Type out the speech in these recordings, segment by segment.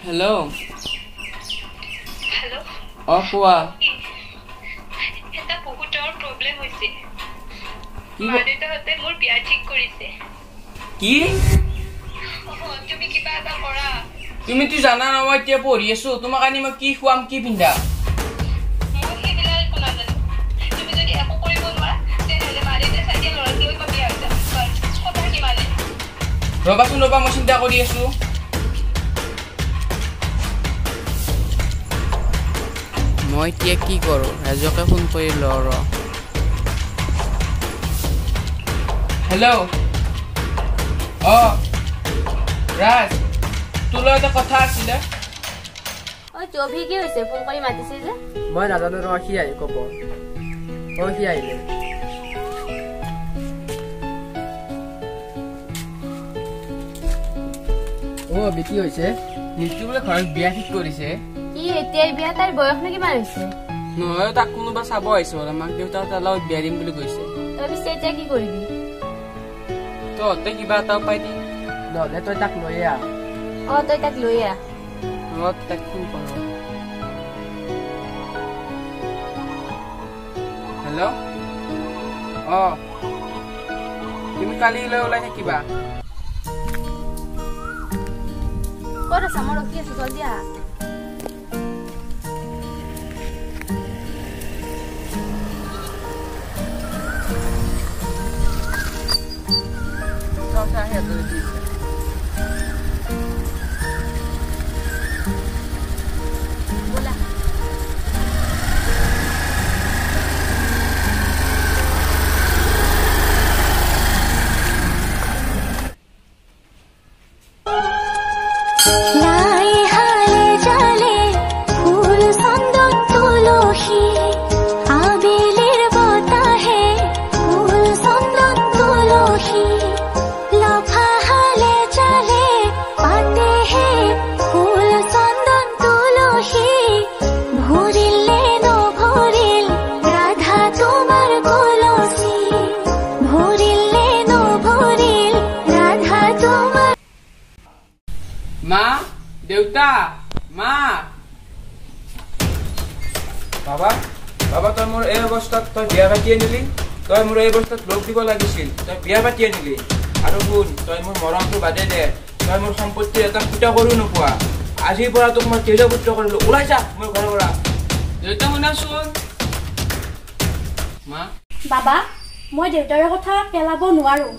Hello. Hello. Koa. এটা বহুতৰ problem হৈছে। কি মাদেউতাহঁতে মোৰ বিয়া ঠিক কৰিছে। কি? তুমি কিবা এটা কৰা। তুমিতো জানা না মই এতিয়া পঢ়ি আছো। তোমাক আনি মই কি খুৱাম কি পিন্ধা? মই সেইবিলাক একো নাজানো। তুমি যদি একো কৰিব নোৱাৰা তেনেহ'লে মাদেউতাই চাই দিয়া ল'ৰাটোলৈ বিয়া হৈ যাম। কথা কি মানে? ৰ'বাচোন ৰ'বা মই চিন্তা কৰি আছো। মই এতিয়া কি কৰোঁ? ৰাজকে ফোন কৰি লওঁ ৰ। হেল্ল'। ৰাজ, তোৰ লগত এটা কথা আছিলে। অভি কি হৈছে? ফোন কৰি মাতিছে যে? মই নাজানো ৰ, সি আহি ক'ব। সি আহিলে। অভি কি হৈছে? নিশ্চয় বোলে ঘৰত বিয়া ঠিক কৰিছে। কি এতিয়াই বিয়া? তাইৰ বয়স নো কিমান হৈছে? নহয়, তাক কোনোবা চাব আহিছে বোলে। মাক দেউতাক তাৰ লগত বিয়া দিম বুলি কৈছে। তই পিছে এতিয়া কি কৰিবি? তহঁতে কিবা এটা উপায় দি। নহ'লে তই তাক লৈ আহ। তই তাক লৈ আহ। তাক ফোন কৰ। হেল্ল'। তুমি কালিলৈ ওলাই থাকিবা। ক'ত আছা? মই ৰখি আছো, জলদি আহা। মা, দেউতা, মা। বাবা তই মোৰ এই অৱস্থাত তই বিয়া পাতি আনিলি। তই মোৰ এই অৱস্থাত লোক দিব লাগিছিল। তই বিয়া পাতি আনিলি। আৰু শুন, তই মোৰ মৰমটো বাদে দে। তই মোৰ সম্পত্তিৰ এটা ফুটা কৰো নোপোৱা। আজিৰ পৰা তোক মই তেজ পুত্ৰ কৰিলো। ওলাই যা মোৰ ঘৰৰ পৰা। দেউতা শুনাচোন। মা। বাবা, মই দেউতাৰ কথা পেলাব নোৱাৰো।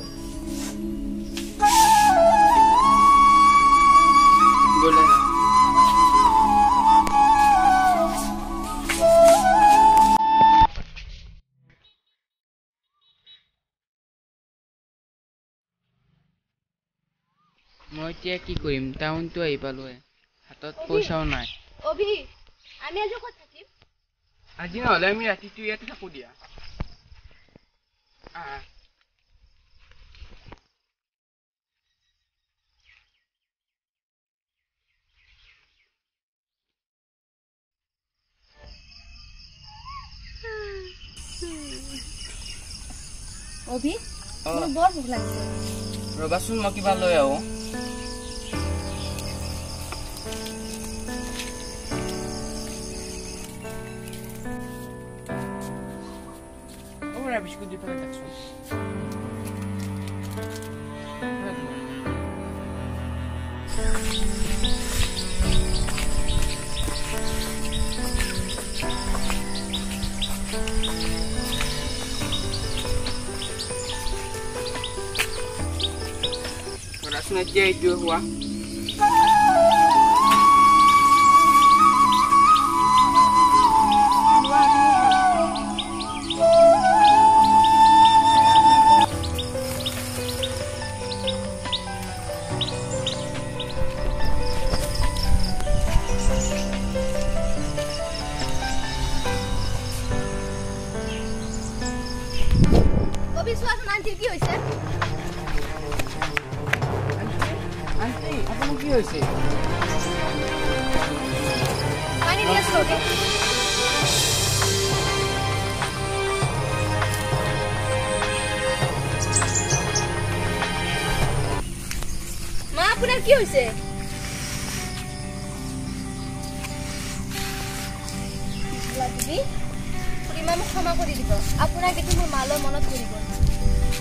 মই এতিয়া কি কৰিম? টাউনটো আহি পালোৱে, হাতত পইচাও নাই। অভি, আমি আজি ক'ত থাকিম? আজি নহ'লে আমি ৰাতিটো ইয়াতে থাকো দিয়া। অভি, মোৰ বৰ ভোক লাগিছে। ৰবাচোন মই কিবা লৈ আহো। বিস্কুট দি পেলাই থাকছোন। Rasanya dia itu wah. কি হৈছে? আন্টি আপোনাৰ কি হৈছে? পানী দিয়া স্লোকে। মা আপোনাৰ কি হৈছে? অভি খুড়ীমা মোক ক্ষমা কৰি দিব আপোনাক দেখি মোৰ মালৈ মনত পৰিব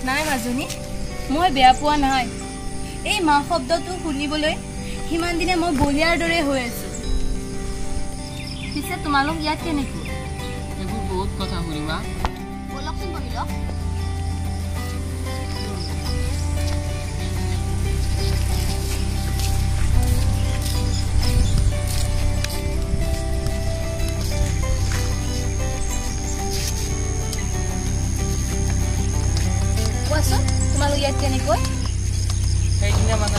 নাই মাজনী মই বেয়া পোৱা নাই এই মা শব্দটো শুনিবলৈ সিমান দিনে মই বলিয়াৰ দৰে হৈ আছো পিছে তোমালোক ইয়াত কেনেকৈ এইবোৰ বহুত কথা খুড়ীমা বলকচোন বহি লওক কোৱাচোন তোমালোক ইয়াত কেনেকৈ সেইদিনা মানে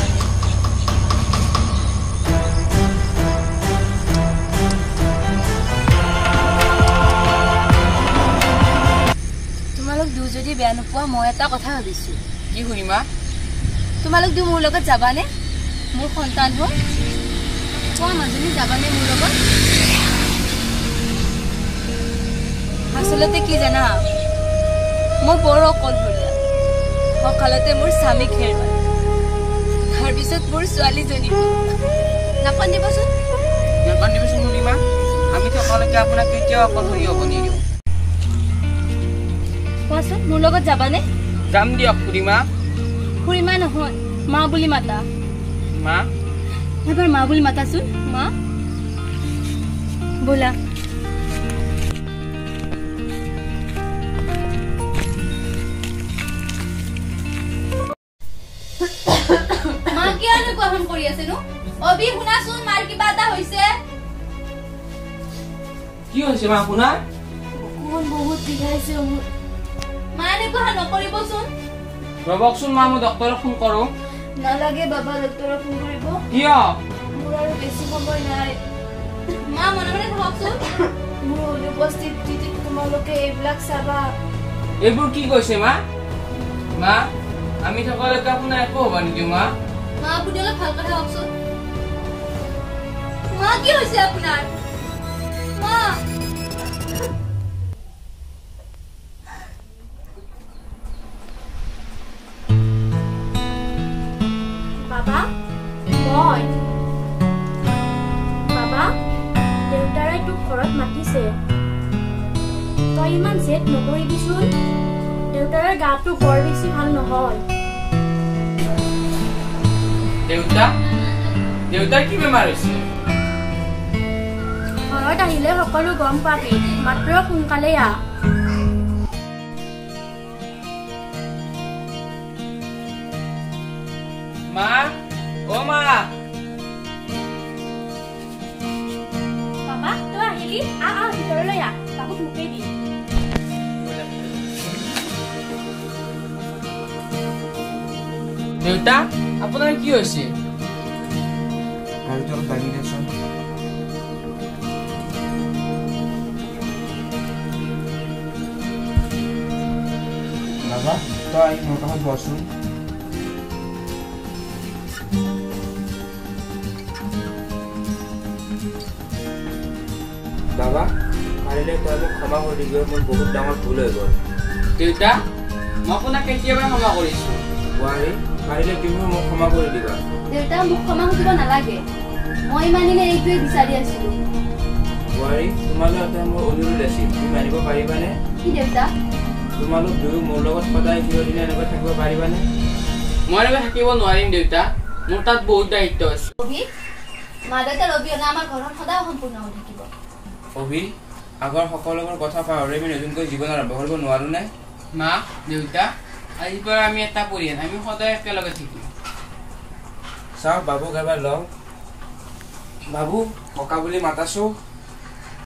তোমালোক যদি বেয়া নোপোৱা মই এটা কথা ভাবিছো কি খুড়ীমা তোমালোক মোৰ লগত যাবানে মোৰ সন্তান হ'ল কোৱা মাজনী যাবানে মোৰ লগত আচলতে কি জানা মই বৰ অকলশৰীয়া সকালতে মোৰ স্বামীক হেৰুৱাই তাৰপিছত মোৰ ছোৱালীজনী নাকান্দিবচোন খুড়ীমা আমি থকালৈকে আপোনাক কেতিয়াও অকলশৰীয়া হ'ব নিদিওঁ কোৱাচোন মোৰ লগত যাবানে যাম দিয়ক খুড়ীমা খুড়ীমা নহয় মা বুলি মাতা মা এবাৰ মা বুলি মাতাচোন মা ব'লা মা কিয় এনেকুৱা কৰি আছে নো অভি শুনাচোন মাৰ কিবা এটা হৈছে কি হৈছে মা আপোনাৰ কোন বহুত বিষাইছে মা এনেকুৱা নকৰিবচোন ৰবকচোন মা মই ডক্তৰক ফোন কৰো নালাগে বাবা ডক্তৰক ফোন কৰিব কিয় মোৰ আৰু বেছি সময় নাই মা মনে মনে থাককচোন মোৰ অনুপস্থিতিত তোমালোকে এইবিলাক চাবা এইবোৰ কি কৈছে মা মা আমি থকালৈকে আপোনাৰ একো হ'ব নিদিওঁ মা মা আপুনি অলপ ভাল কথা কওকচোন মা কি হৈছে আপোনাৰ মা বাবা মই বাবা দেউতাৰাই তোক ঘৰত মাতিছে তই ইমান জেদ নকৰিবিচোন দেউতাৰৰ গাটো বৰ বেছি ভাল নহয় দেউতাৰ কি বেমাৰ হৈছে ঘৰত আহিলে সকলো গম পাবি মাত্ৰ সোনকালে আহ মা অ মা বাবা তই আহিলি আহ ভিতৰলৈ আহ তাকো মোকেই দি দেউতা আপোনাৰ কি হৈছে গাড়ীটো অলপ দাঙি দিয়াচোন বাবা তই মোৰ কাষত বহচোন বাবা পাৰিলে তই মোক ক্ষমা কৰি দিবি মোৰ বহুত ডাঙৰ ভুল হৈ গ'ল দেউতা মই আপোনাক কেতিয়াবা ক্ষমা কৰিছো বোৱাৰী পাৰিলে তুমি মোক ক্ষমা কৰি দিবা দেউতা মোক ক্ষমা খুজিব নালাগে মই ইমান দিনে এইটোৱে বিচাৰি আছিলো বোৱাৰী তোমালোক এটা মোৰ অনুৰোধ আছিল তুমি মানিব পাৰিবানে কি দেউতা তোমালোক দুয়ো মোৰ লগত সদায় চিৰদিনে এনেকৈ থাকিব পাৰিবানে মই এনেকৈ থাকিব নোৱাৰিম দেউতা মোৰ তাত বহুত দায়িত্ব আছে অভি মা দেউতাৰ অবিহনে আমাৰ ঘৰত সদায় সম্পূৰ্ণ হৈ থাকিব অভি আগৰ সকলোবোৰ কথা পাহৰি আমি নতুনকৈ জীৱন আৰম্ভ কৰিব নোৱাৰো নে মা দেউতা আজিৰ পৰা আমি এটা পৰিয়াল আমি সদায় একেলগে থাকিম চাওক বাবুক এবাৰ লওঁ বাবু ককা বুলি মাতাছো